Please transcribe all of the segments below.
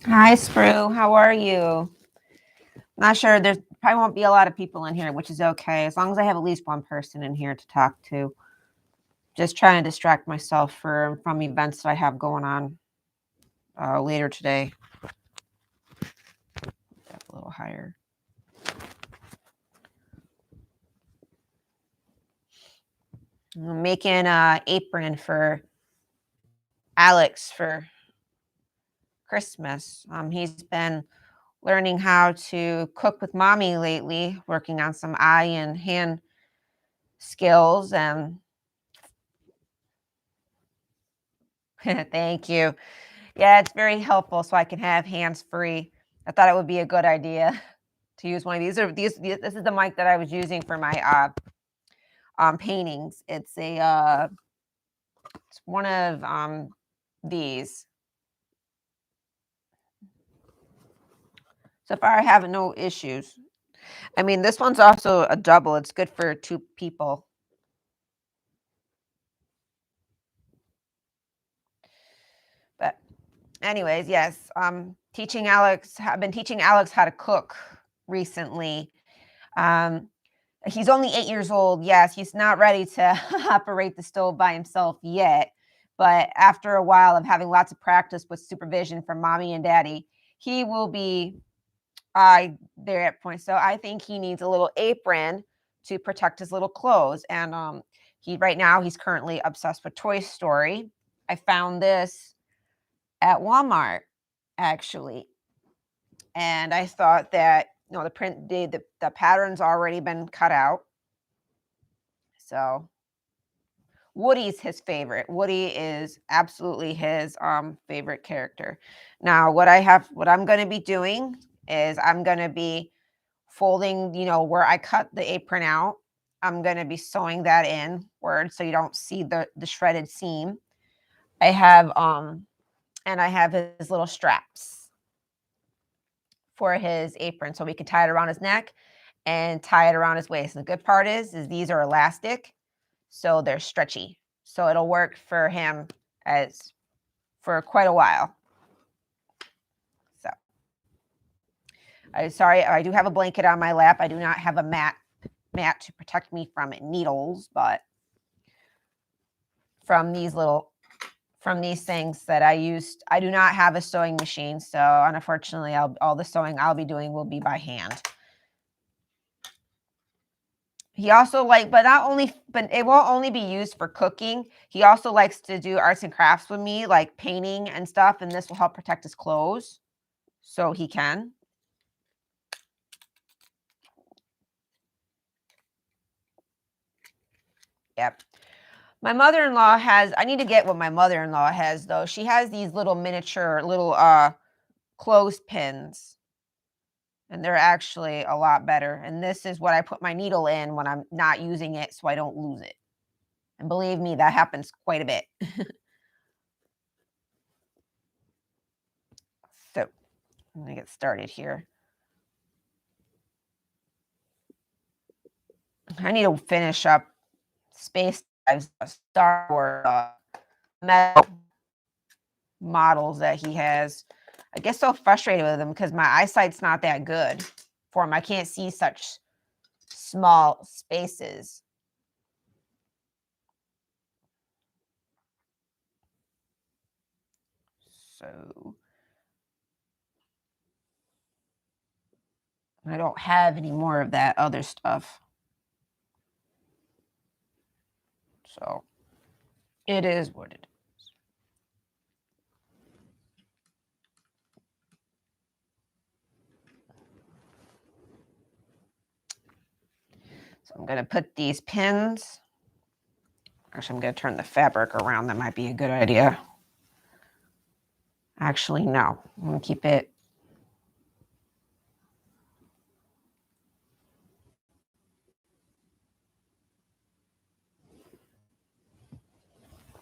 Hi, Sprue. How are you? Not sure. There's probably won't be a lot of people in here, which is okay. As long as I have at least one person in here to talk to. Just trying to distract myself from events that I have going on later today. Up a little higher. I'm making an apron for Alex for Christmas. He's been learning how to cook with mommy lately, working on some eye and hand skills. And thank you. Yeah, it's very helpful so I can have hands free. I thought it would be a good idea to use one of these. This is the mic that I was using for my paintings. It's it's one of these. So far, I have no issues. I mean, this one's also a double. It's good for two people. But anyways, yes. Teaching Alex. I've been teaching Alex how to cook recently. Um, he's only 8 years old. Yes, he's not ready to operate the stove by himself yet. But after a while of having lots of practice with supervision from mommy and daddy, he will be there at point. So I think he needs a little apron to protect his little clothes. And he right now he's currently obsessed with Toy Story. I found this at Walmart actually, and I thought that the print the pattern's already been cut out. So Woody's his favorite. Woody is absolutely his favorite character. Now, what I'm going to be doing is I'm going to be folding, where I cut the apron out. I'm going to be sewing that inward so you don't see the shredded seam. I have and I have his little straps for his apron so we can tie it around his neck and tie it around his waist. And the good part is these are elastic, so they're stretchy. So it'll work for him as for quite a while. So I do have a blanket on my lap. I do not have a mat to protect me from needles, but from these things that I used, I do not have a sewing machine. So unfortunately, all the sewing I'll be doing will be by hand. He also but it won't only be used for cooking. He also likes to do arts and crafts with me, like painting and stuff, and this will help protect his clothes so he can. Yep. My mother-in-law I need to get what my mother-in-law has though. She has these little miniature clothespins. And they're actually a lot better. And this is what I put my needle in when I'm not using it so I don't lose it. And believe me, that happens quite a bit. So I'm going to get started here. I need to finish up Space Dive's Star Wars metal models that he has. I get so frustrated with them because my eyesight's not that good for him. I can't see such small spaces. So I don't have any more of that other stuff. So it is what it is. So I'm going to put these pins. Actually, I'm going to turn the fabric around. That might be a good idea. Actually, no. I'm going to keep it.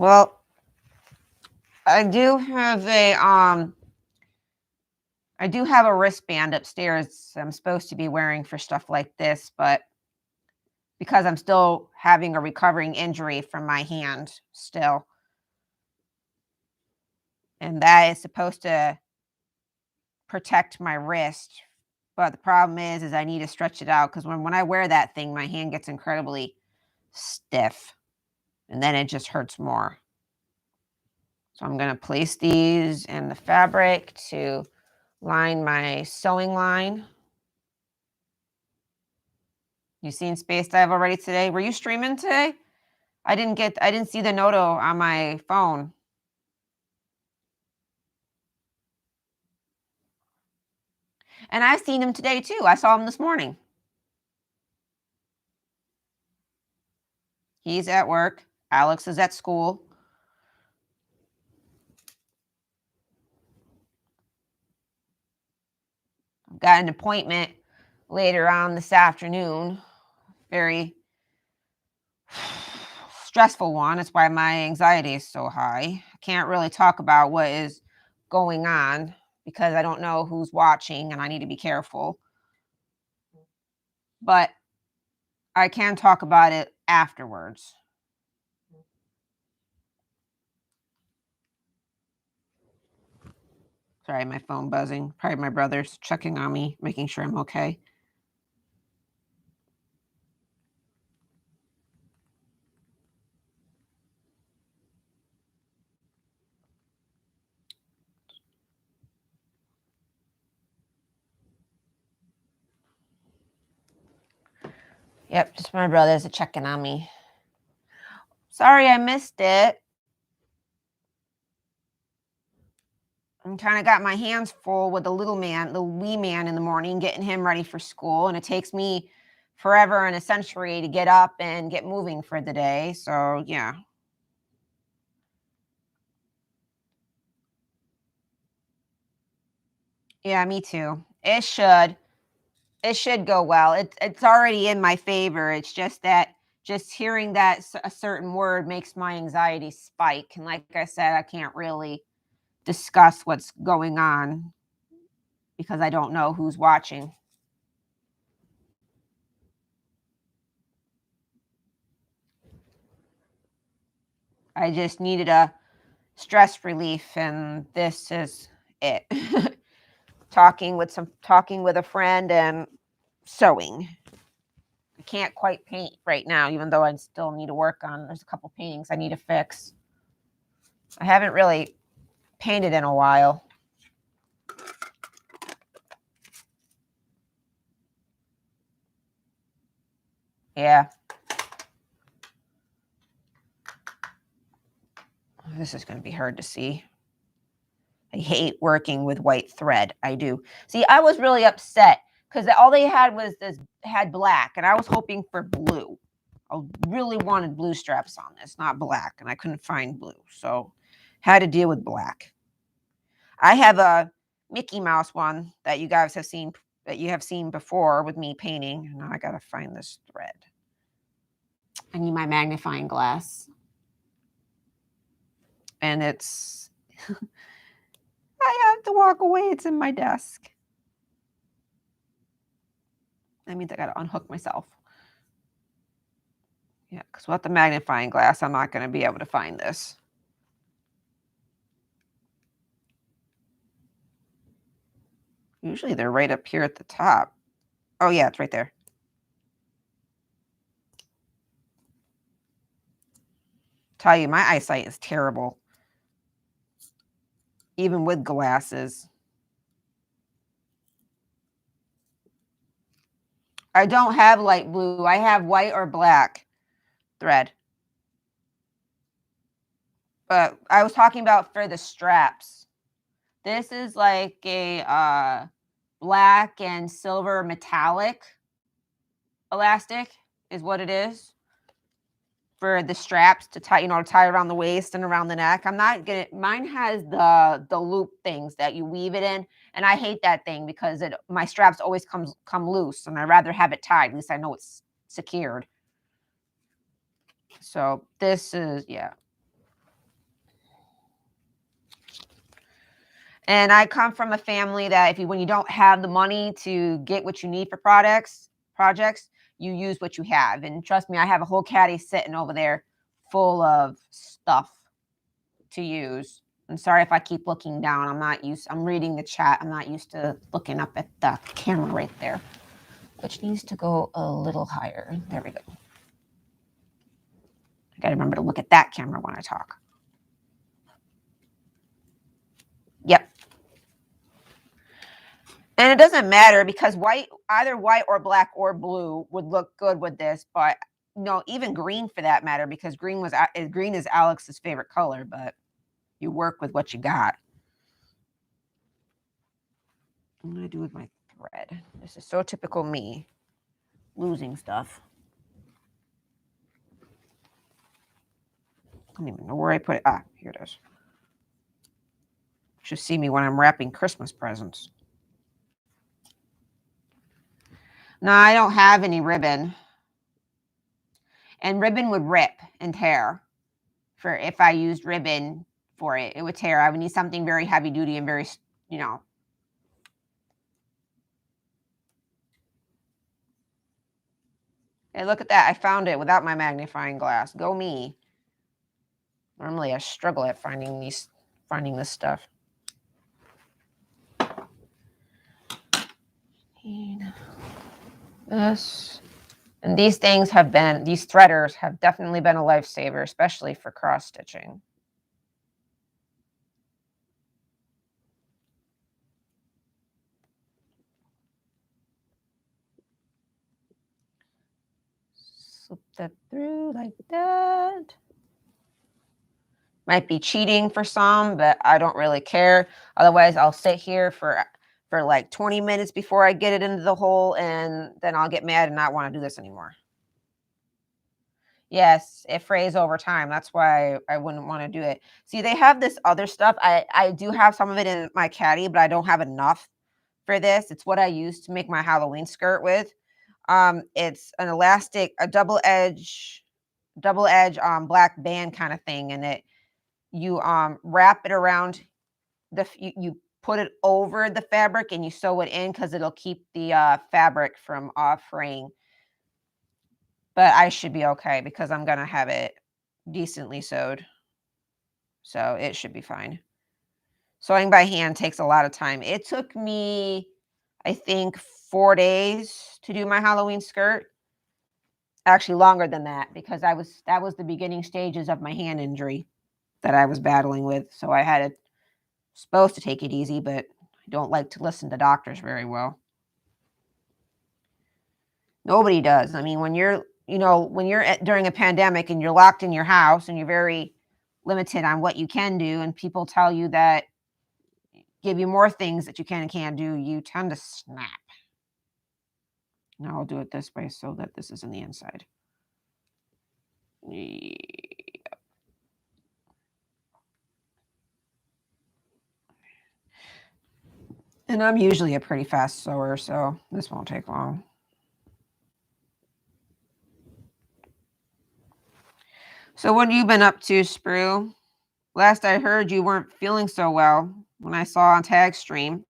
Well, I do have a wristband upstairs I'm supposed to be wearing for stuff like this, but because I'm still having a recovering injury from my hand still. And that is supposed to protect my wrist. But the problem is I need to stretch it out because when I wear that thing, my hand gets incredibly stiff and then it just hurts more. So I'm going to place these in the fabric to line my sewing line. You seen Space Dive already today? Were you streaming today? I didn't see the noto on my phone. And I've seen him today too. I saw him this morning. He's at work. Alex is at school. I've got an appointment later on this afternoon. Very stressful one. That's why my anxiety is so high. I can't really talk about what is going on because I don't know who's watching and I need to be careful. But I can talk about it afterwards. Sorry, my phone buzzing. Probably my brother's checking on me, making sure I'm okay. Yep, just my brother's checking on me. Sorry I missed it. I kind of got my hands full with the little man, the wee man in the morning, getting him ready for school. And it takes me forever and a century to get up and get moving for the day. So, yeah. Yeah, me too. It should. It should go well. It's already in my favor. It's just that just hearing that a certain word makes my anxiety spike. And like I said, I can't really discuss what's going on because I don't know who's watching. I just needed a stress relief and this is it. talking with a friend and sewing. I can't quite paint right now, even though I still need to work on. There's a couple paintings I need to fix. I haven't really painted in a while. Yeah. This is going to be hard to see. I hate working with white thread. I do. See, I was really upset because all they had was had black, and I was hoping for blue. I really wanted blue straps on this, not black, and I couldn't find blue, so had to deal with black. I have a Mickey Mouse one that you guys have seen before with me painting. Now I gotta find this thread. I need my magnifying glass, and it's. I have to walk away. It's in my desk. That means I got to unhook myself. Yeah, because without the magnifying glass, I'm not going to be able to find this. Usually they're right up here at the top. Oh, yeah, it's right there. Tell you, my eyesight is terrible. Even with glasses. I don't have light blue. I have white or black thread. But I was talking about for the straps. This is like a black and silver metallic elastic is what it is for the straps to tie, tie around the waist and around the neck. I'm not gonna. Mine has the loop things that you weave it in, and I hate that thing because my straps always come loose, and I'd rather have it tied. At least I know it's secured. So this is, yeah. And I come from a family that when you don't have the money to get what you need for projects, you use what you have. And trust me, I have a whole caddy sitting over there full of stuff to use. I'm sorry if I keep looking down. I'm reading the chat. I'm not used to looking up at the camera right there, which needs to go a little higher. There we go. I got to remember to look at that camera when I talk. Yep. And it doesn't matter because either white or black or blue would look good with this, but no, even green for that matter, because green is Alex's favorite color, but you work with what you got. What am I going to do with my thread? This is so typical me, losing stuff. I don't even know where I put it. Ah, here it is. You should see me when I'm wrapping Christmas presents. No, I don't have any ribbon. And ribbon would rip and tear. For if I used ribbon for it, it would tear. I would need something very heavy duty and very, you know. Hey, look at that. I found it without my magnifying glass. Go me. Normally I struggle at finding this stuff. This. And these threaders have definitely been a lifesaver, especially for cross stitching. Slip that through like that. Might be cheating for some, but I don't really care. Otherwise, I'll sit here for like 20 minutes before I get it into the hole, and then I'll get mad and not want to do this anymore. Yes, it frays over time. That's why I wouldn't want to do it. See, they have this other stuff. I do have some of it in my caddy, but I don't have enough for this. It's what I use to make my Halloween skirt with. It's an elastic, a double edge black band kind of thing, and you wrap it around you put it over the fabric and you sew it in because it'll keep the fabric from fraying. But I should be okay because I'm gonna have it decently sewed, so it should be fine. Sewing by hand takes a lot of time. It took me, I think, 4 days to do my Halloween skirt. Actually, longer than that because that was the beginning stages of my hand injury that I was battling with. So I had it supposed to take it easy, but I don't like to listen to doctors very well. Nobody does. I mean, when you're during a pandemic and you're locked in your house and you're very limited on what you can do, and people tell you that give you more things that you can and can't do, you tend to snap. Now I'll do it this way so that this is in the inside. Yeah. And I'm usually a pretty fast sewer, so this won't take long. So what have you been up to, Sprue? Last I heard, you weren't feeling so well when I saw on Tag Stream.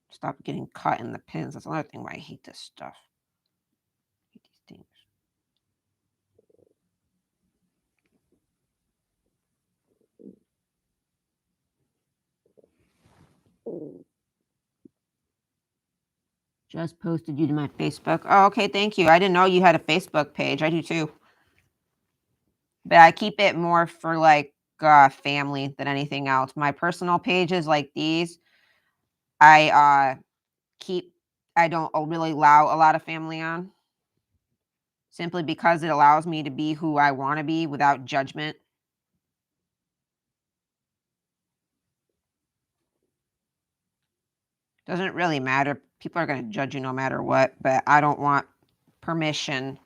Stop getting caught in the pins. That's another thing why I hate this stuff. I hate these things. Just posted you to my Facebook. Oh, okay, thank you. I didn't know you had a Facebook page. I do too. But I keep it more for like family than anything else. My personal pages like these, I I don't really allow a lot of family on. Simply because it allows me to be who I want to be without judgment. Doesn't really matter. People are going to judge you no matter what, but I don't want permission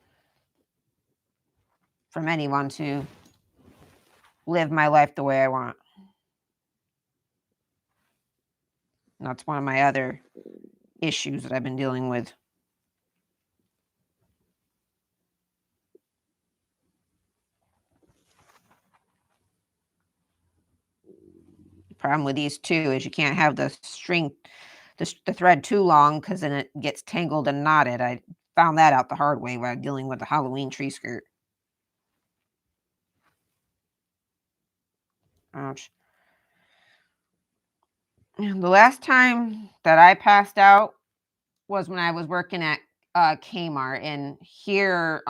from anyone to live my life the way I want. And that's one of my other issues that I've been dealing with. Problem with these too is you can't have the string the thread too long because then it gets tangled and knotted. I found that out the hard way while dealing with the Halloween tree skirt. Ouch. And the last time that I passed out was when I was working at, Kmart, and here,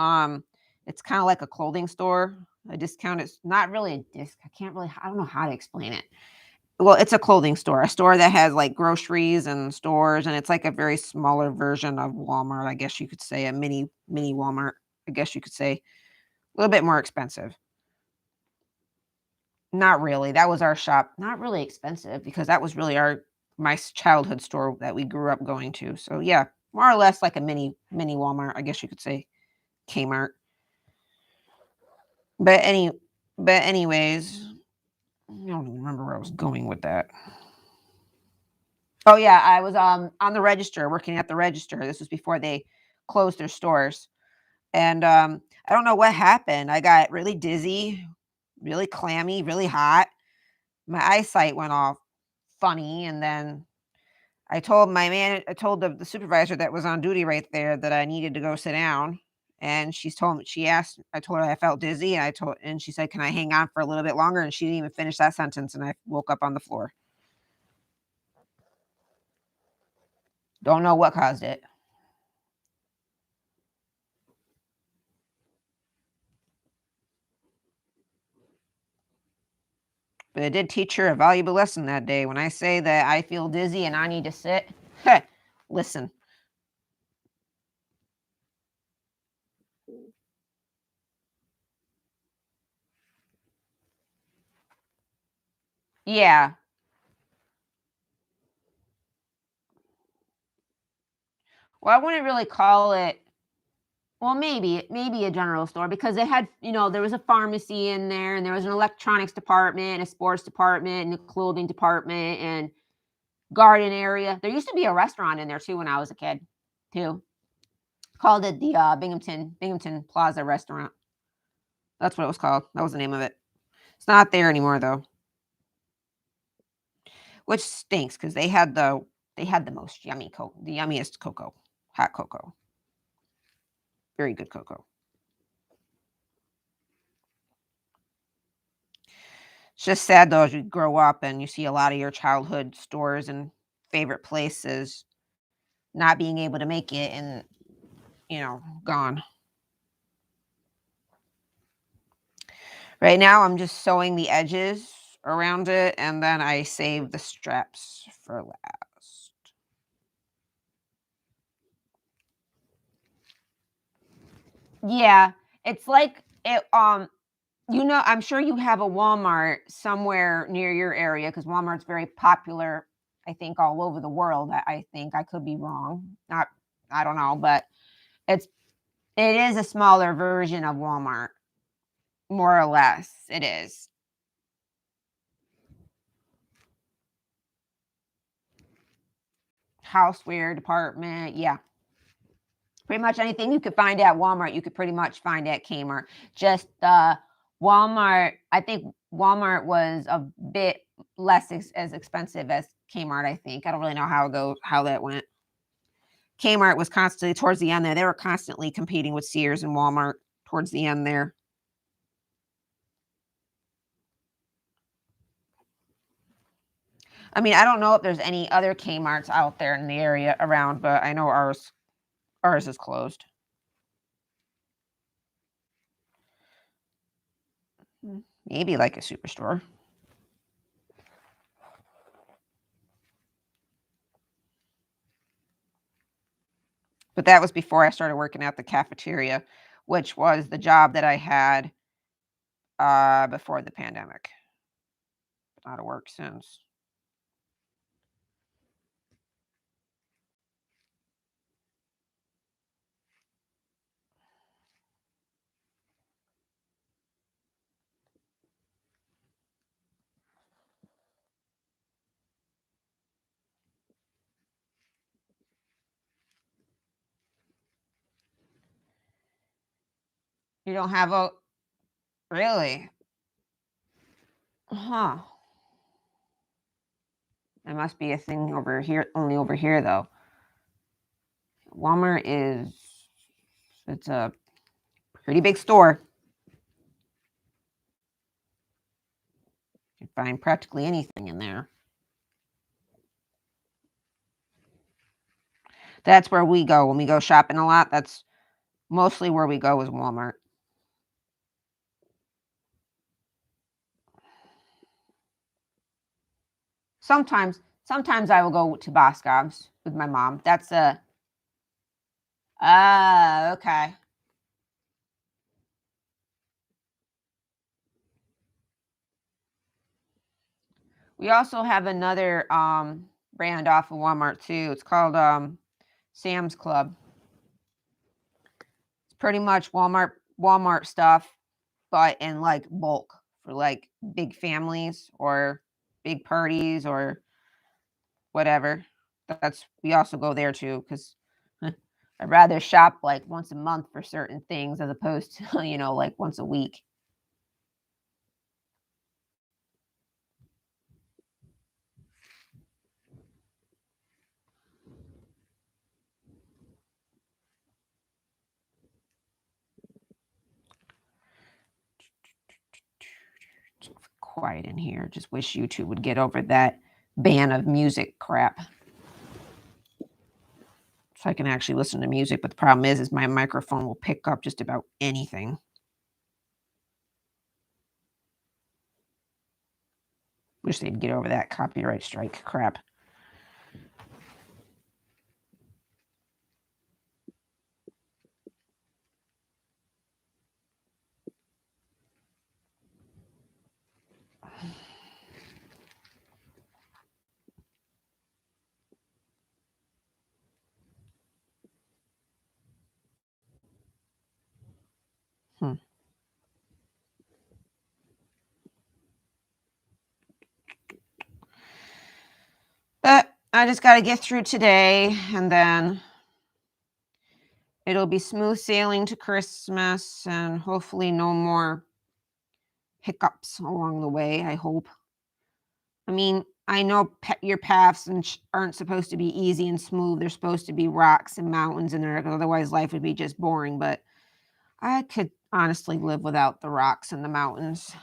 it's kinda like a clothing store, a discount. It's not really a I don't know how to explain it. Well, it's a clothing store, a store that has, like, groceries and stores, and it's like a very smaller version of Walmart, I guess you could say, a mini Walmart, I guess you could say. A little bit more expensive. Not really, that was our shop. Not really expensive because that was really childhood store that we grew up going to. So, yeah, more or less like a mini Walmart, I guess you could say, Kmart. But any but anyways, I don't even remember where I was going with that. Oh, yeah, I was, on the register, working at the register. This was before they closed their stores, and, I don't know what happened. I got really dizzy, really clammy, really hot. My eyesight went off funny, and then I told the supervisor that was on duty right there that I needed to go sit down, and she asked I told her I felt dizzy, and she said, "Can I hang on for a little bit longer?" And she didn't even finish that sentence, and I woke up on the floor. Don't know what caused it, but it did teach her a valuable lesson that day. When I say that I feel dizzy and I need to sit, listen. Yeah. Well, I wouldn't really call it. Well, maybe a general store because it had, there was a pharmacy in there and there was an electronics department, a sports department, and a clothing department and garden area. There used to be a restaurant in there too when I was a kid, too. Called it the Binghamton Plaza Restaurant. That's what it was called. That was the name of it. It's not there anymore though, which stinks because they had the most the yummiest cocoa, hot cocoa, very good cocoa. It's just sad though as you grow up and you see a lot of your childhood stores and favorite places not being able to make it and, gone. Right now, I'm just sewing the edges around it and then I save the straps for last. Yeah, it's like I'm sure you have a Walmart somewhere near your area because Walmart's very popular, I think, all over the world. I think I could be wrong. Not, I don't know, but it's it is a smaller version of Walmart, more or less. It is. Houseware department, yeah. Pretty much anything you could find at Walmart, you could pretty much find at Kmart. Just, Walmart I think Walmart was a bit less as expensive as Kmart, I think. I don't really know how that went. Kmart was constantly towards the end there, they were constantly competing with Sears and Walmart towards the end there. I mean, I don't know if there's any other Kmarts out there in the area around, but I know ours is closed. Maybe like a superstore. But that was before I started working at the cafeteria, which was the job that I had, before the pandemic. Been out of work since. You don't have a really? Huh. It must be a thing over here, only over here though. Walmart it's a pretty big store. You can find practically anything in there. That's where we go when we go shopping a lot. That's mostly where we go is Walmart. Sometimes I will go to Boscov's with my mom. That's a okay. We also have another brand off of Walmart too. It's called Sam's Club. It's pretty much Walmart stuff, but in like bulk for like big families or big parties or whatever. We also go there too because I'd rather shop like once a month for certain things as opposed to like once a week. It's quiet in here. Just wish YouTube would get over that ban of music crap. So I can actually listen to music, but the problem is my microphone will pick up just about anything. Wish they'd get over that copyright strike crap. But I just got to get through today, and then it'll be smooth sailing to Christmas, and hopefully no more hiccups along the way, I hope. I mean, I know your paths aren't supposed to be easy and smooth. They're supposed to be rocks and mountains in there, 'cause otherwise life would be just boring. But I could honestly live without the rocks and the mountains.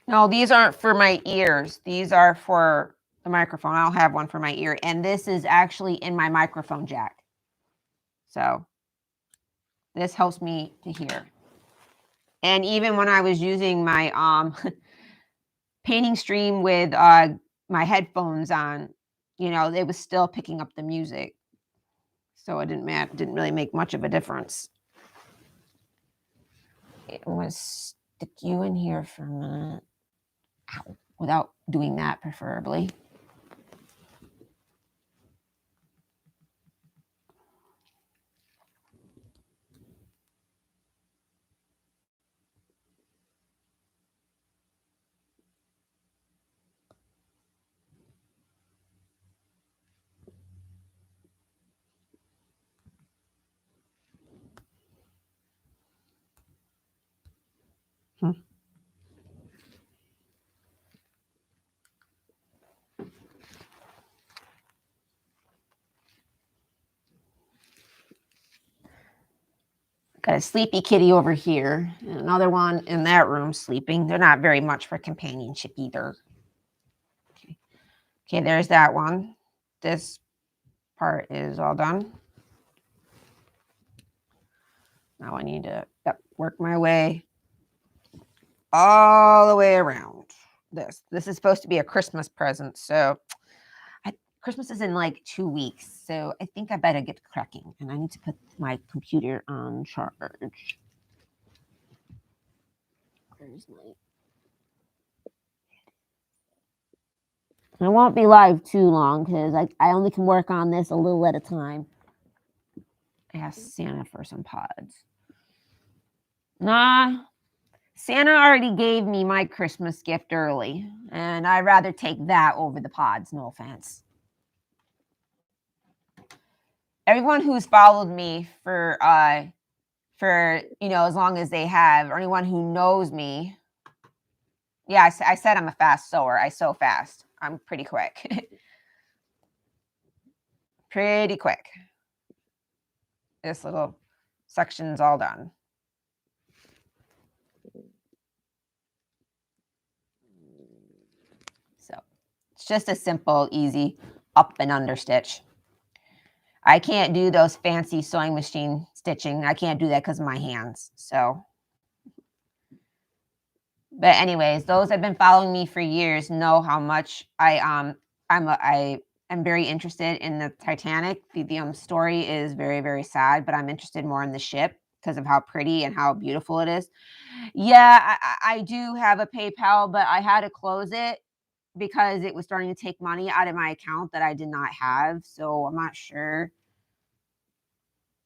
No, these aren't for my ears. These are for the microphone. I'll have one for my ear. And this is actually in my microphone jack. So this helps me to hear. And even when I was using my painting stream with my headphones on, it was still picking up the music. So it didn't really make much of a difference. I'm going to stick you in here for a minute. Ow. Without doing that, preferably. Got a sleepy kitty over here, and another one in that room sleeping. They're not very much for companionship either. Okay, there's that one. This part is all done. Now I need to work my way all the way around this. This is supposed to be a Christmas present, so Christmas is in like 2 weeks, so I think I better get cracking, and I need to put my computer on charge. Where's my... I won't be live too long because I only can work on this a little at a time. I asked Santa for some pods. Nah, Santa already gave me my Christmas gift early, and I'd rather take that over the pods, no offense. Everyone who's followed me for as long as they have, or anyone who knows me, Yeah, I said I'm a fast sewer. I sew fast. I'm pretty quick. Pretty quick. This little section's all done. So it's just a simple, easy up and under stitch. I can't do those fancy sewing machine stitching. I can't do that because of my hands. So, but anyways, those that have been following me for years know how much I am very interested in the Titanic. The story is very, very sad, but I'm interested more in the ship because of how pretty and how beautiful it is. Yeah, I do have a PayPal, but I had to close it because it was starting to take money out of my account that I did not have. So I'm not sure.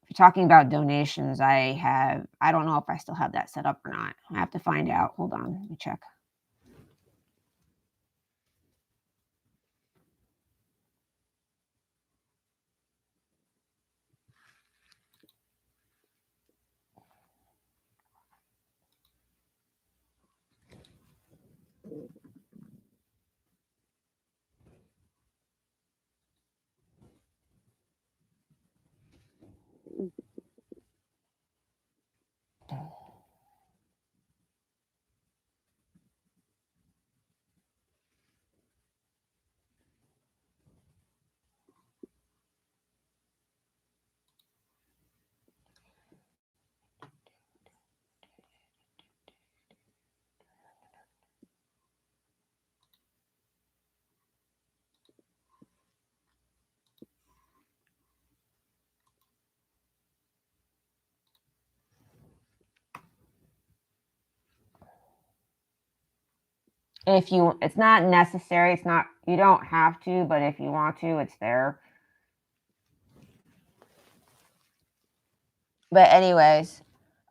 If you're talking about donations, I don't know if I still have that set up or not. I have to find out. Hold on, let me check. If you it's not necessary, it's not you don't have to, but if you want to, it's there. But anyways,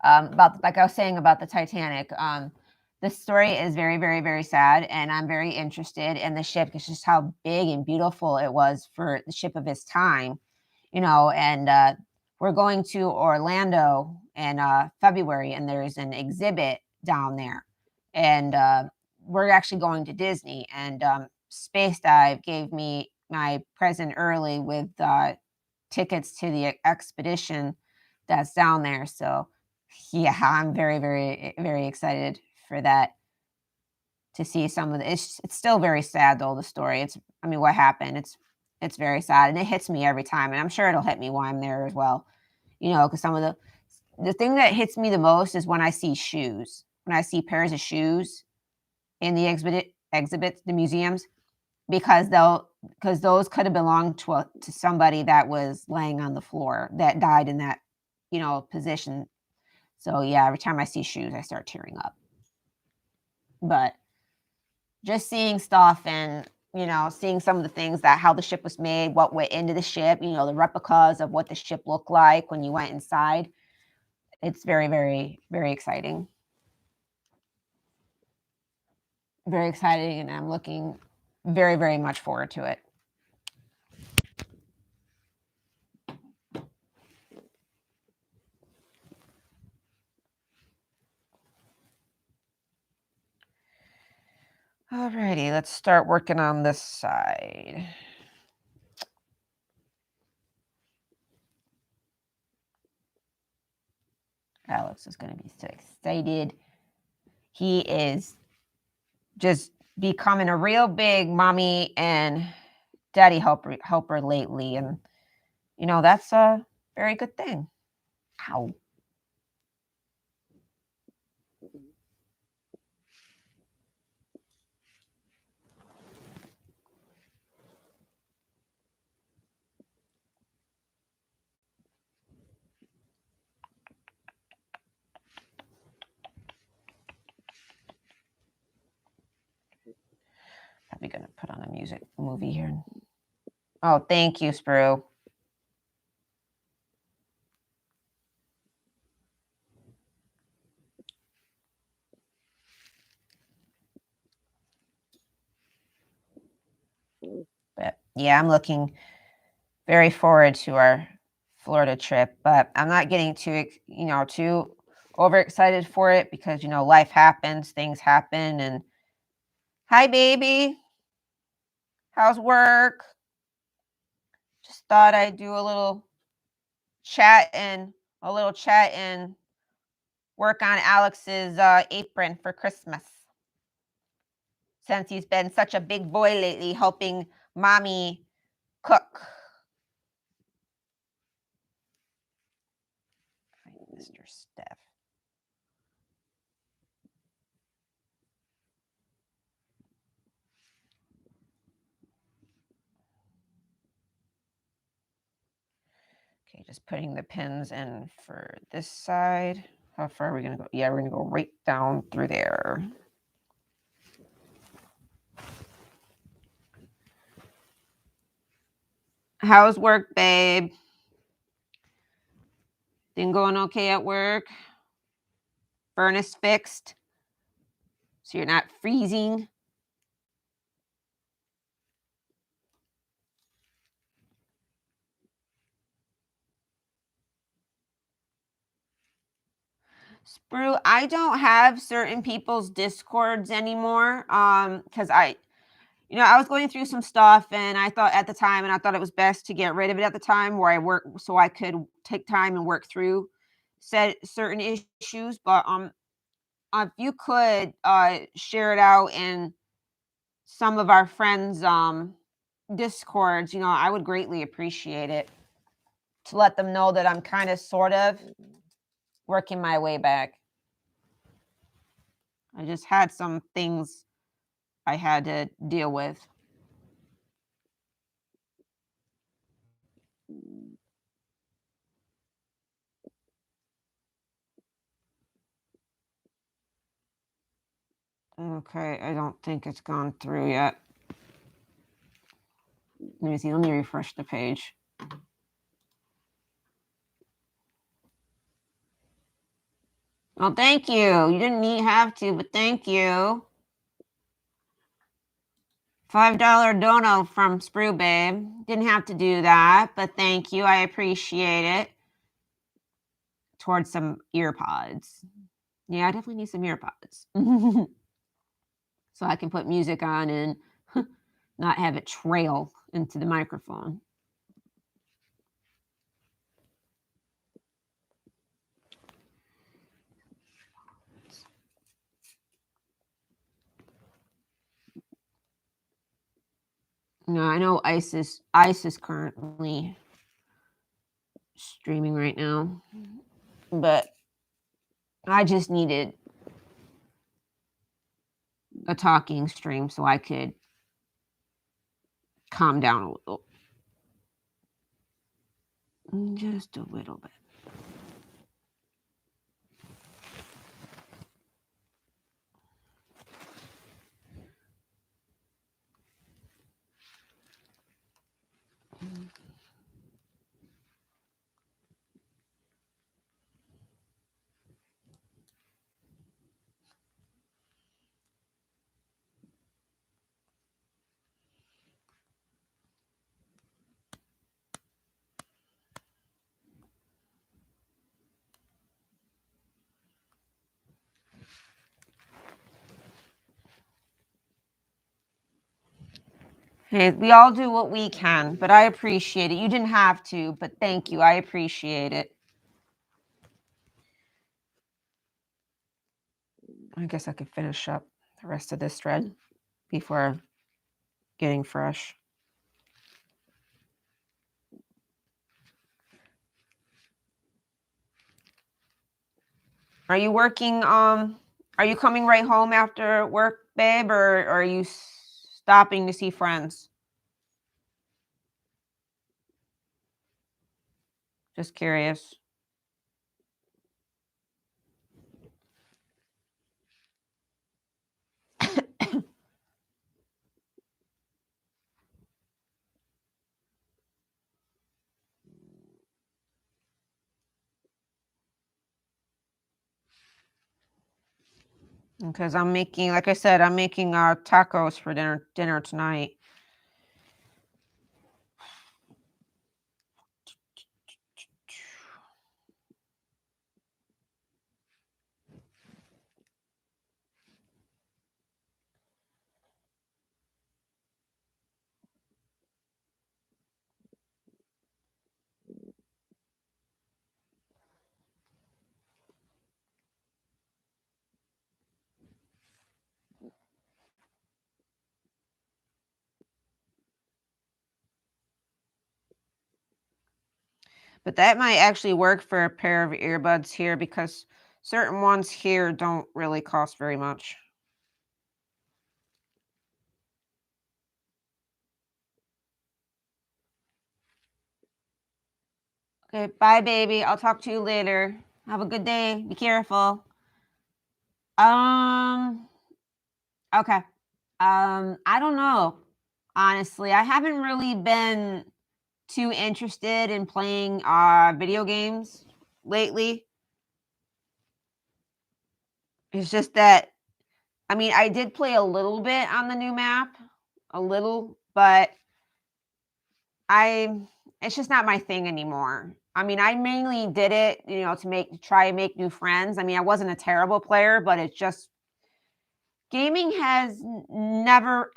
about like I was saying about the Titanic, the story is very, very, very sad, and I'm very interested in the ship. It's just how big and beautiful it was for the ship of its time, And we're going to Orlando in February, and there's an exhibit down there, and we're actually going to Disney. And Space Dive gave me my present early with tickets to the expedition that's down there. So, yeah, I'm very, very, very excited for that to see some of the it's still very sad though, the story. I mean, what happened, it's very sad, and it hits me every time, and I'm sure it'll hit me while I'm there as well, because some of the thing that hits me the most is when I see shoes. When I see pairs of shoes in the exhibits, the museums, because those could have belonged to somebody that was laying on the floor that died in that, position. So yeah, every time I see shoes, I start tearing up. But just seeing stuff and seeing some of the things that how the ship was made, what went into the ship, the replicas of what the ship looked like when you went inside. It's very, very, very exciting. Very exciting, and I'm looking very, very much forward to it. Alrighty, let's start working on this side. Alex is going to be so excited. He is just becoming a real big mommy and daddy helper lately, and that's a very good thing. Ow. Probably gonna put on a movie here. Oh, thank you, Sprue. But yeah, I'm looking very forward to our Florida trip, but I'm not getting too overexcited for it because life happens, things happen, and Hi, baby. How's work? Just thought I'd do a little chat and work on Alex's apron for Christmas. Since he's been such a big boy lately, helping mommy cook. Mr. Steph. Okay, just putting the pins in for this side. How far are we going to go? Yeah, we're going to go right down through there. How's work, babe? Thing going okay at work? Furnace fixed? So you're not freezing? Sprue, I don't have certain people's discords anymore. Because I was going through some stuff and I thought it was best to get rid of it at the time where I work so I could take time and work through said certain issues. But if you could share it out in some of our friends' discords, I would greatly appreciate it to let them know that I'm kind of sort of working my way back. I just had some things I had to deal with. Okay, I don't think it's gone through yet. Let me see. Let me refresh the page. Well, thank you. You didn't have to, but thank you. $5 dono from Sprue Babe. Didn't have to do that, but thank you. I appreciate it. Towards some ear pods. Yeah, I definitely need some ear pods. So I can put music on and not have it trail into the microphone. No, I know Ice is currently streaming right now, but I just needed a talking stream so I could calm down a little. Just a little bit. Hey, we all do what we can, but I appreciate it. You didn't have to, but thank you. I appreciate it. I guess I could finish up the rest of this thread before getting fresh. Are you working? Are you coming right home after work, babe, or are you stopping to see friends? Just curious. Because I'm making, like I said, I'm making tacos for dinner tonight. But that might actually work for a pair of earbuds here because certain ones here don't really cost very much. Okay, bye, baby. I'll talk to you later. Have a good day. Be careful. Um, okay. I don't know. Honestly, I haven't really been too interested in playing video games lately. It's just that I mean, I did play a little bit on the new map, a little, but I it's just not my thing anymore. I mean, I mainly did it, to try and make new friends. I mean, I wasn't a terrible player, but it's just gaming has never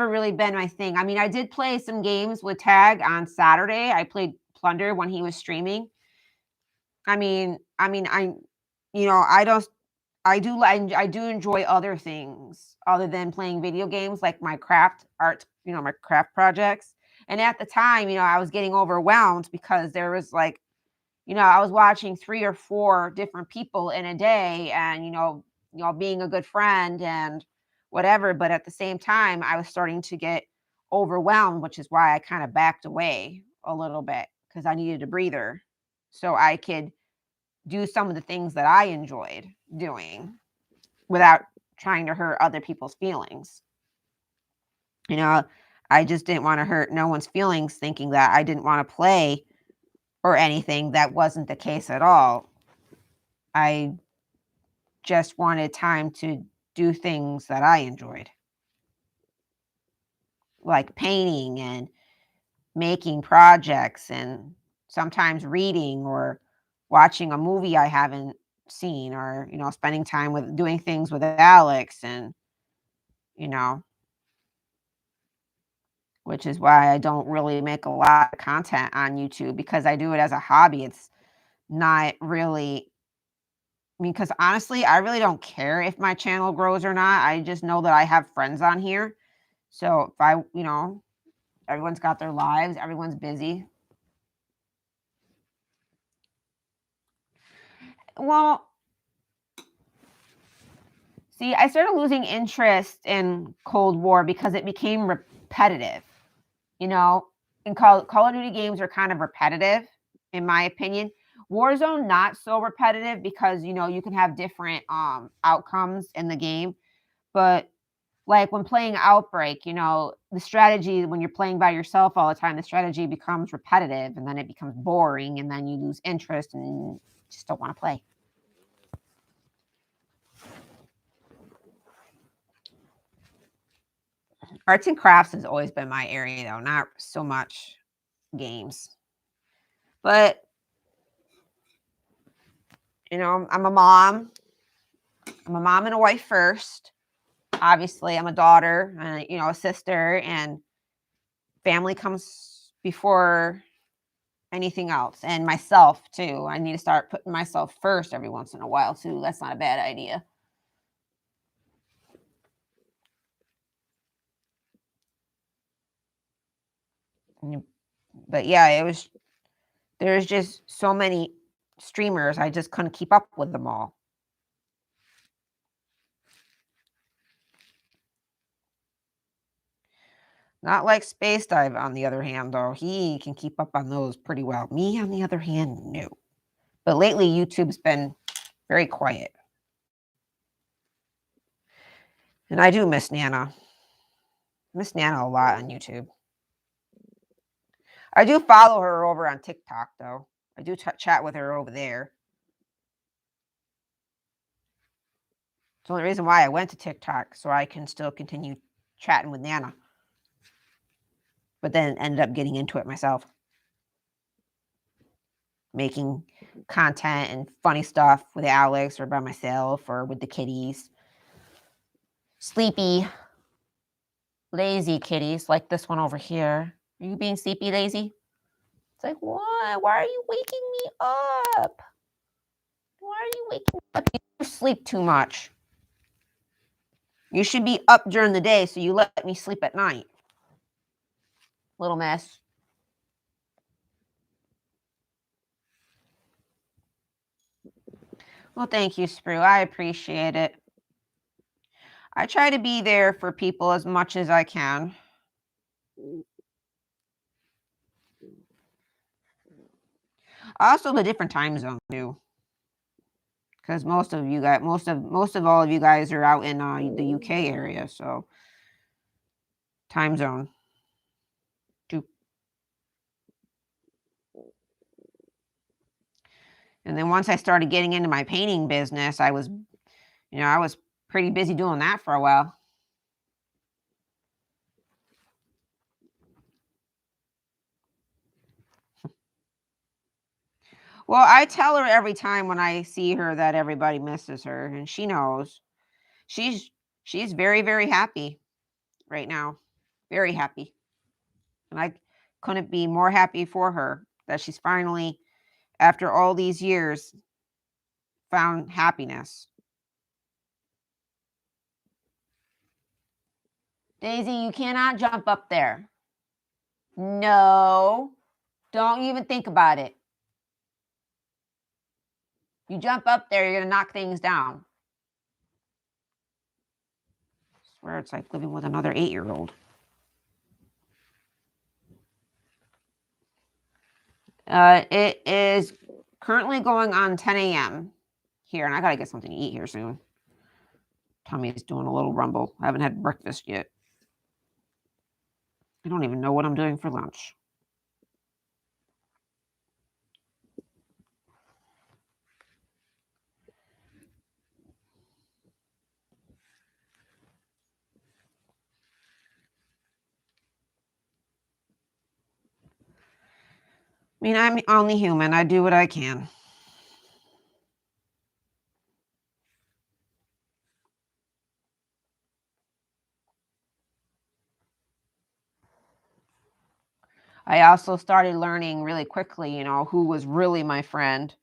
really been my thing. I mean, I did play some games with Tag on Saturday. I played Plunder when he was streaming. I I don't I do enjoy other things other than playing video games, like my craft art, my craft projects. And at the time, I was getting overwhelmed because there was like, I was watching 3 or 4 different people in a day and, being a good friend and whatever, but at the same time, I was starting to get overwhelmed, which is why I kind of backed away a little bit because I needed a breather so I could do some of the things that I enjoyed doing without trying to hurt other people's feelings. You know, I just didn't want to hurt no one's feelings thinking that I didn't want to play or anything. That wasn't the case at all. I just wanted time to do things that I enjoyed, like painting and making projects and sometimes reading or watching a movie I haven't seen or, spending time with doing things with Alex and, you know, which is why I don't really make a lot of content on YouTube because I do it as a hobby. It's not really, I mean, because honestly, I really don't care if my channel grows or not. I just know that I have friends on here. So if everyone's got their lives, everyone's busy. Well, see, I started losing interest in Cold War because it became repetitive. You know, and Call of Duty games are kind of repetitive, in my opinion. Warzone not so repetitive because you can have different outcomes in the game. But like when playing Outbreak, the strategy when you're playing by yourself all the time, the strategy becomes repetitive and then it becomes boring and then you lose interest and just don't want to play. Arts and crafts has always been my area though, not so much games. But I'm a mom. I'm a mom and a wife first. Obviously, I'm a daughter and a sister, and family comes before anything else, and myself too. I need to start putting myself first every once in a while too. That's not a bad idea. But yeah, there's just so many streamers. I just couldn't keep up with them all. Not like Space Dive, on the other hand, though. He can keep up on those pretty well. Me, on the other hand, no. But lately, YouTube's been very quiet. And I do miss Nana. Miss Nana a lot on YouTube. I do follow her over on TikTok, though. I do chat with her over there. It's the only reason why I went to TikTok, so I can still continue chatting with Nana. But then ended up getting into it myself. Making content and funny stuff with Alex or by myself or with the kitties. Sleepy, lazy kitties like this one over here. Are you being sleepy, lazy? It's like, what? Why are you waking me up? Why are you waking me up? You sleep too much. You should be up during the day so you let me sleep at night. Little mess. Well, thank you, Sprue. I appreciate it. I try to be there for people as much as I can. Also, the different time zone too, because most of all of you guys are out in the UK area, so time zone. Too. And then once I started getting into my painting business, I was pretty busy doing that for a while. Well, I tell her every time when I see her that everybody misses her, and she knows. She's she's very, very happy right now. Very happy. And I couldn't be more happy for her that she's finally, after all these years, found happiness. Daisy, you cannot jump up there. No, don't even think about it. You jump up there, you're going to knock things down. I swear it's like living with another 8-year-old. It is currently going on 10 a.m. here, and I got to get something to eat here soon. Tummy is doing a little rumble. I haven't had breakfast yet. I don't even know what I'm doing for lunch. I mean, I'm only human. I do what I can. I also started learning really quickly, who was really my friend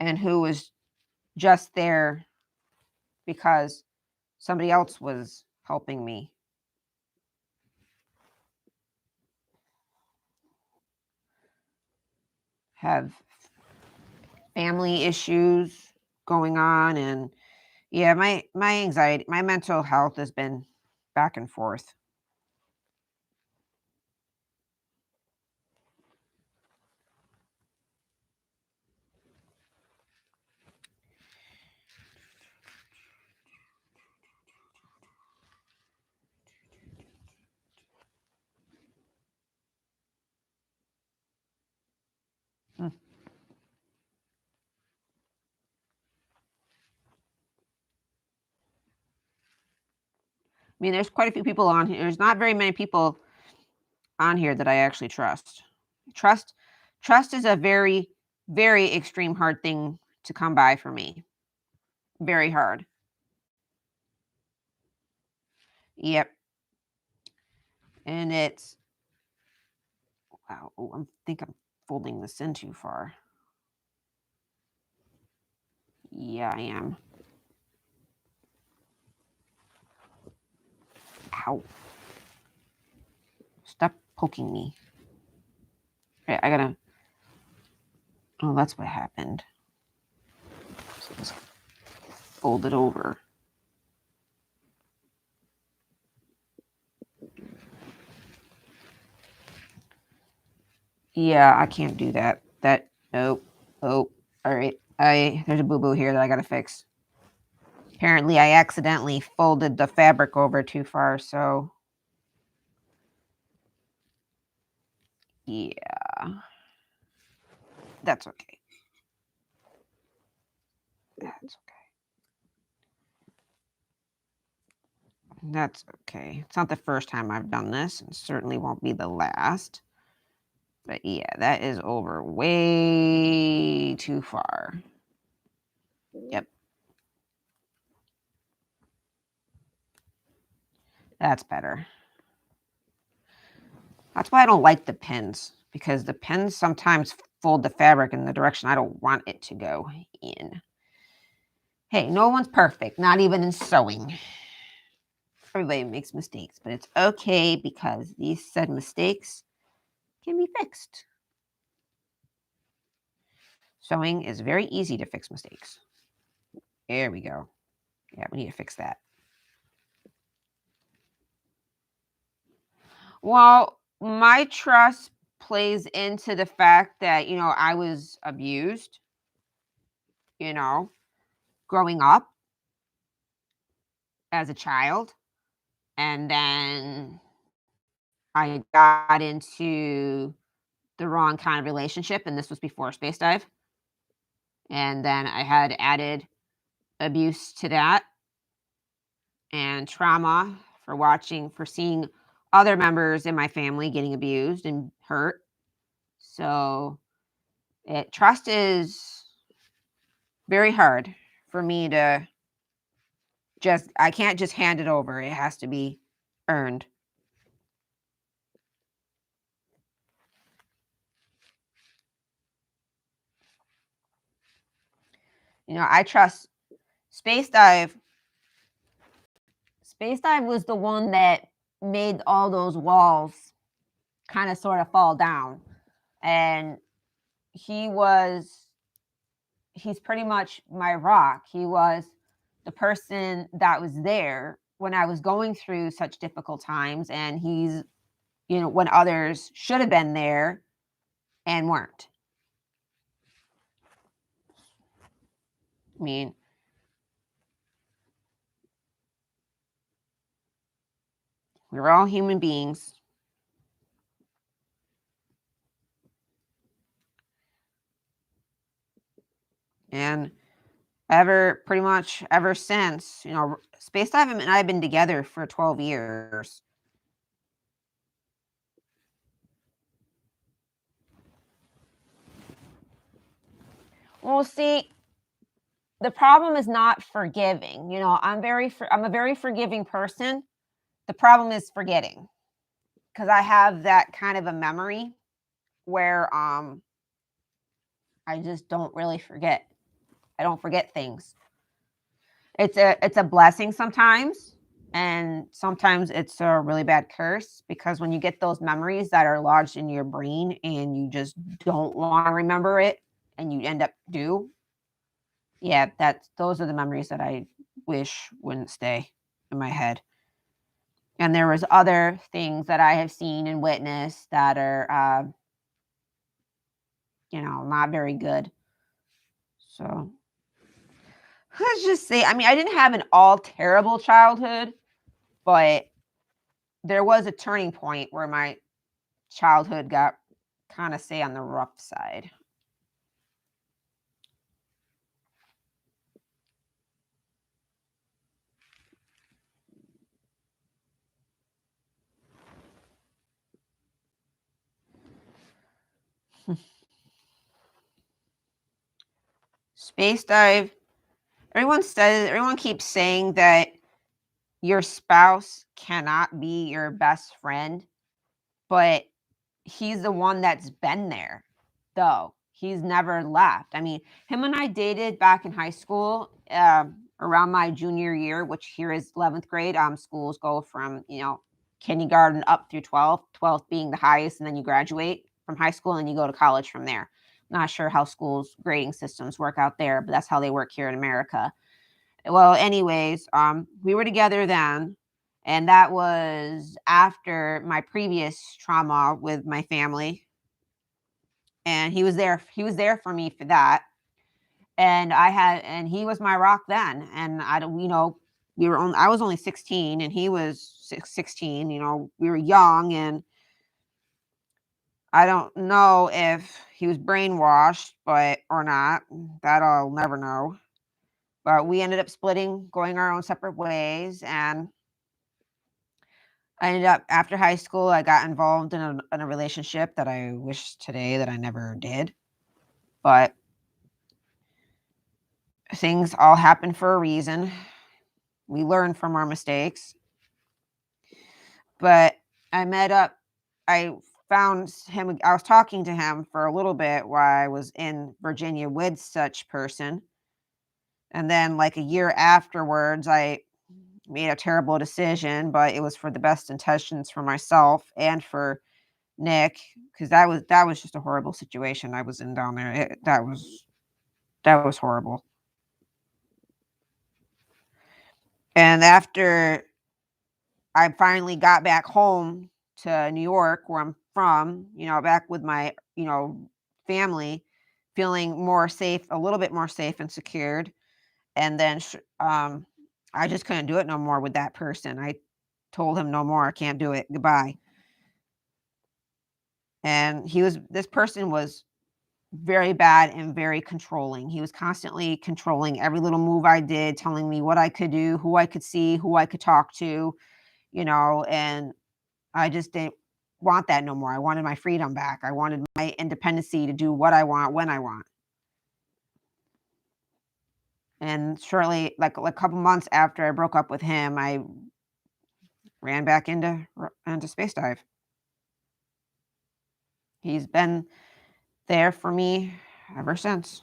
and who was just there because somebody else was helping me. Have family issues going on, and yeah, my anxiety, my mental health has been back and forth. Hmm. I mean, there's quite a few people on here. There's not very many people on here that I actually trust. Trust trust is a very, very extreme hard thing to come by for me. Very hard. Yep. And it's wow. Oh, think I'm folding this in too far. Yeah, I am. Ow. Stop poking me. Okay, I gotta. Oh, that's what happened. So just fold it over. Yeah, I can't do that. Nope. Oh, all right. There's a boo boo here that I gotta fix. Apparently, I accidentally folded the fabric over too far, so yeah, that's okay. That's okay. That's okay. It's not the first time I've done this, and certainly won't be the last. But yeah, that is over way too far. Yep. That's better. That's why I don't like the pins, because the pins sometimes fold the fabric in the direction I don't want it to go in. Hey, no one's perfect, not even in sewing. Everybody makes mistakes, but it's okay because these said mistakes can be fixed. Sewing is very easy to fix mistakes. There we go. Yeah, we need to fix that. Well, my trust plays into the fact that, I was abused, you know, growing up as a child. And then I got into the wrong kind of relationship. And this was before Space Dive. And then I had added abuse to that and trauma for seeing other members in my family getting abused and hurt. So trust is very hard for me to I can't just hand it over. It has to be earned. I trust Space Dive. Space Dive was the one that made all those walls kind of sort of fall down. And he's pretty much my rock. He was the person that was there when I was going through such difficult times. And he's, when others should have been there and weren't. I mean, we're all human beings. And pretty much ever since, Space Dive and I have been together for 12 years. Well, see, the problem is not forgiving. I'm a very forgiving person. The problem is forgetting, because I have that kind of a memory where I just don't really forget. I don't forget things. It's a blessing sometimes, and sometimes it's a really bad curse, because when you get those memories that are lodged in your brain and you just don't want to remember it and you end up those are the memories that I wish wouldn't stay in my head. And there was other things that I have seen and witnessed that are not very good. So let's just say, I didn't have an all terrible childhood, but there was a turning point where my childhood got kind of, say, on the rough side. Space Dive, everyone keeps saying that your spouse cannot be your best friend, but he's the one that's been there, though. He's never left. Him and I dated back in high school, around my junior year, which here is 11th grade. Schools go from, kindergarten up through 12th being the highest, and then you graduate from high school and you go to college from there. Not sure how schools grading systems work out there, but that's how they work here in America. Well, anyways, we were together then, and that was after my previous trauma with my family. And he was there for me for that. And he was my rock then. And I don't, I was only 16 and he was 16, we were young, and I don't know if he was brainwashed, or not. That I'll never know. But we ended up splitting, going our own separate ways. And I ended up, after high school, I got involved in a relationship that I wish today that I never did. But things all happen for a reason. We learn from our mistakes. But I found him, I was talking to him for a little bit while I was in Virginia with such person. And then, like a year afterwards, I made a terrible decision, but it was for the best intentions for myself and for Nick, because that was just a horrible situation I was in down there. That was horrible. And after I finally got back home to New York, where I'm from, back with my, family, feeling more safe, a little bit more safe and secured. And then I just couldn't do it no more with that person. I told him no more. I can't do it. Goodbye. And this person was very bad and very controlling. He was constantly controlling every little move I did, telling me what I could do, who I could see, who I could talk to, and I just didn't want that no more. I wanted my freedom back. I wanted my independency to do what I want when I want. And shortly, like a couple months after I broke up with him, I ran back into space dive. He's been there for me ever since.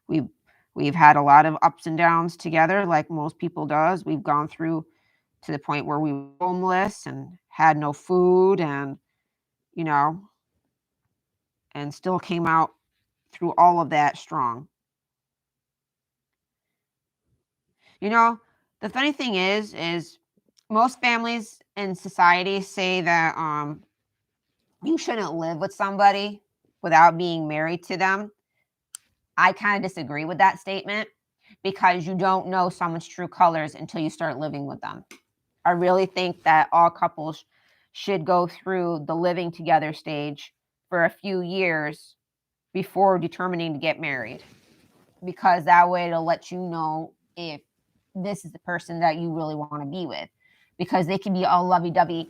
We've we've had a lot of ups and downs together, like most people does. We've gone through to the point where we were homeless and had no food, and you know, and still came out through all of that strong. You know, the funny thing is most families in society say that you shouldn't live with somebody without being married to them. I kind of disagree with that statement because you don't know someone's true colors until you start living with them. I really think that all couples should go through the living together stage for a few years before determining to get married, because that way it'll let you know if this is the person that you really want to be with. Because they can be all lovey-dovey,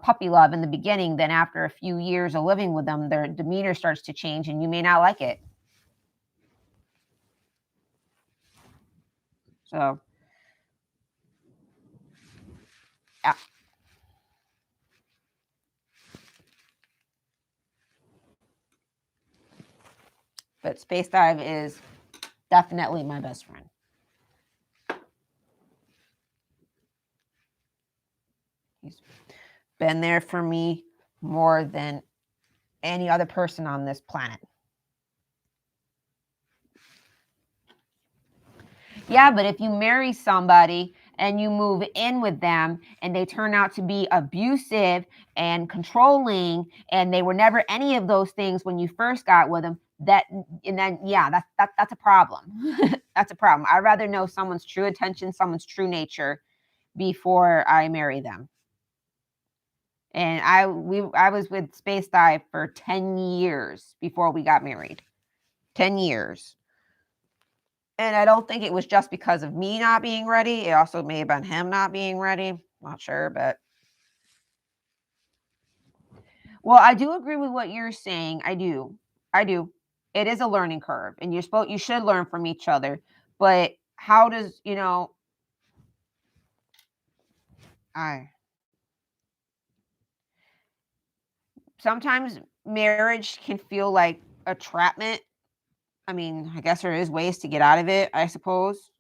puppy love in the beginning, then after a few years of living with them, their demeanor starts to change and you may not like it. So, yeah, but Space Dive is definitely my best friend. He's been there for me more than any other person on this planet. Yeah, but if you marry somebody and you move in with them and they turn out to be abusive and controlling and they were never any of those things when you first got with them, that's a problem. That's a problem. I'd rather know someone's true intention, someone's true nature before I marry them. And I was with Space Dive for 10 years before we got married. 10 years. And I don't think it was just because of me not being ready. It also may have been him not being ready. Not sure, but well, I do agree with what you're saying. I do. I do. It is a learning curve, and you should learn from each other. But how does, I sometimes marriage can feel like a trapment. I mean, I guess there is ways to get out of it, I suppose.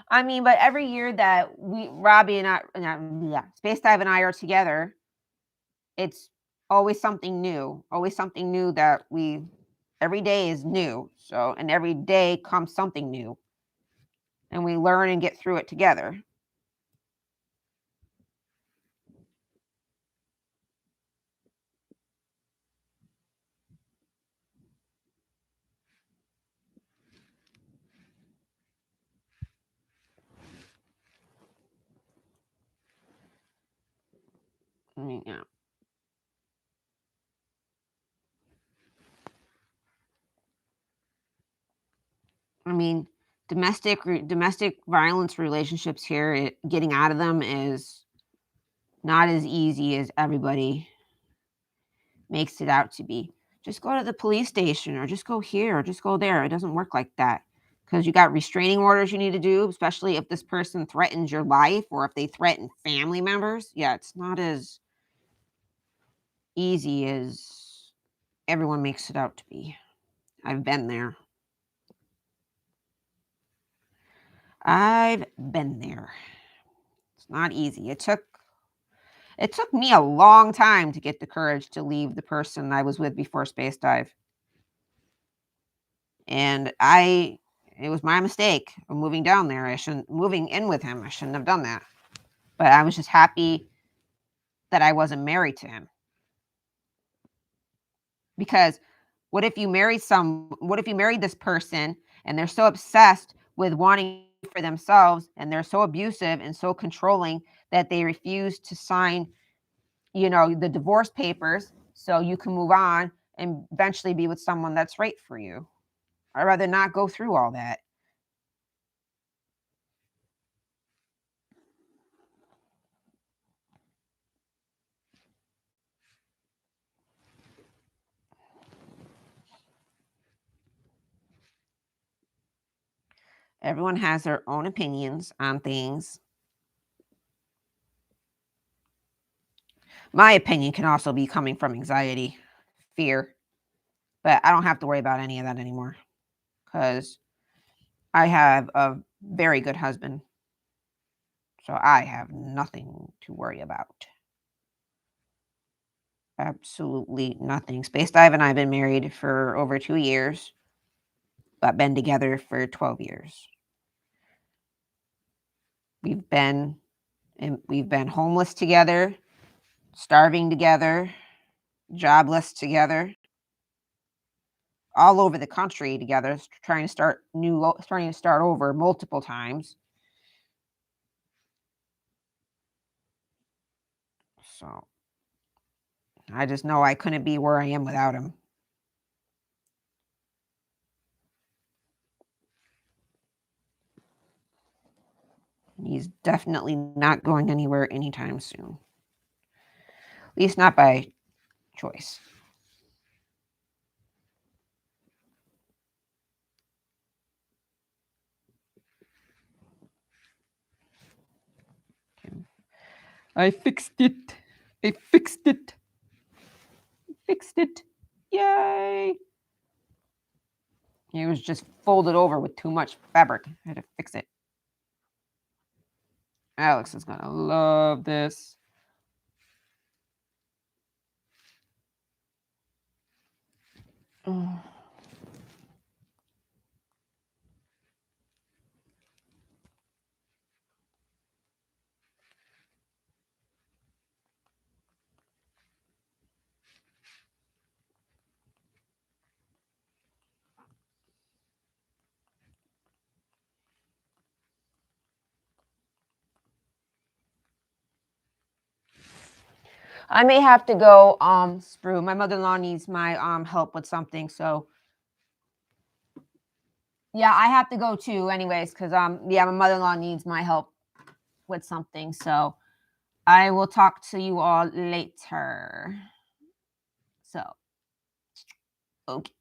I mean, but every year that Robbie and I, yeah, Space Dive and I are together, it's always something new that every day is new. So, and every day comes something new, and we learn and get through it together. I mean, yeah. I mean, domestic violence relationships here, getting out of them is not as easy as everybody makes it out to be. Just go to the police station or just go here or just go there. It doesn't work like that because you got restraining orders you need to do, especially if this person threatens your life or if they threaten family members. Yeah, it's not as easy as everyone makes it out to be. I've been there. I've been there. It's not easy. It took me a long time to get the courage to leave the person I was with before Space Dive. And it was my mistake of moving down there. Moving in with him. I shouldn't have done that. But I was just happy that I wasn't married to him. Because what if you married this person and they're so obsessed with wanting for themselves and they're so abusive and so controlling that they refuse to sign, the divorce papers so you can move on and eventually be with someone that's right for you. I'd rather not go through all that. Everyone has their own opinions on things. My opinion can also be coming from anxiety, fear, but I don't have to worry about any of that anymore because I have a very good husband. So I have nothing to worry about. Absolutely nothing. Space Dive and I have been married for over 2 years, but been together for 12 years. We've been we've been homeless together, starving together, jobless together, all over the country together, starting to start over multiple times. So I just know I couldn't be where I am without him. He's definitely not going anywhere anytime soon. At least not by choice. I fixed it. I fixed it. Fixed it. Yay. It was just folded over with too much fabric. I had to fix it. Alex is going to love this. Oh. I may have to go Sprue. My mother-in-law needs my help with something, so yeah, I have to go too anyways cuz yeah, my mother-in-law needs my help with something. So I will talk to you all later. So, okay.